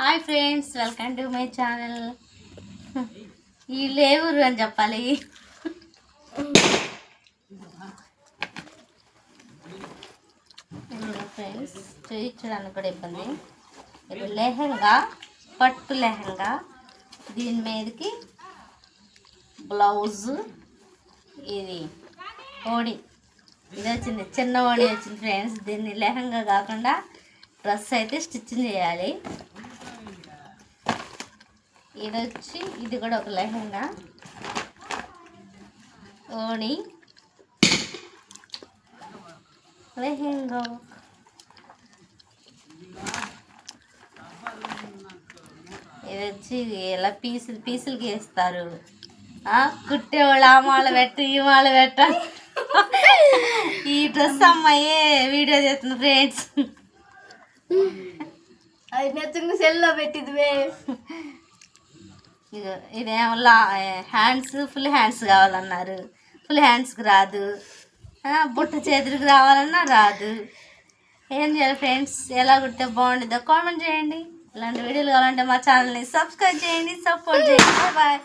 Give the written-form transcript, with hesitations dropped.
Hi friends, welcome to my channel. వీళ్ళు ఏ ఊరు అని చెప్పాలి. ఫ్రెండ్స్ చూపించడానికి కూడా ఇబ్బంది. ఇది లెహంగా, పట్టు లెహంగా. దీని మీదకి బ్లౌజు, ఇది ఓడి, ఇది వచ్చింది, చిన్న ఓడి వచ్చింది ఫ్రెండ్స్. దీన్ని లెహంగా కాకుండా డ్రెస్ అయితే స్టిచ్చింగ్ చేయాలి. ఇది వచ్చి ఇది కూడా ఒక లెహంగా, ఓణి, లెహంగా. ఇది వచ్చి ఇలా పీసులు గీస్తారు. కుట్టేవాళ్ళు ఆ మాల పెట్టు, ఈ మాల పెట్ట. ఈ డ్రెస్ అమ్మాయి వీడియో చేస్తుంది ఫ్రెండ్స్. అది నచ్చింది సెల్లో పెట్టింది. ఇదేమో హ్యాండ్స్, ఫుల్ హ్యాండ్స్ కావాలన్నారు. ఫుల్ హ్యాండ్స్కి రాదు. బుట్ట చేతులకు రావాలన్నా రాదు. ఏం చేయాలి ఫ్రెండ్స్? ఎలా కుడితే బాగుంటుందో కామెంట్ చేయండి. ఇలాంటి వీడియోలు కావాలంటే మా ఛానల్ని సబ్స్క్రైబ్ చేయండి, సపోర్ట్ చేయండి. బాయ్.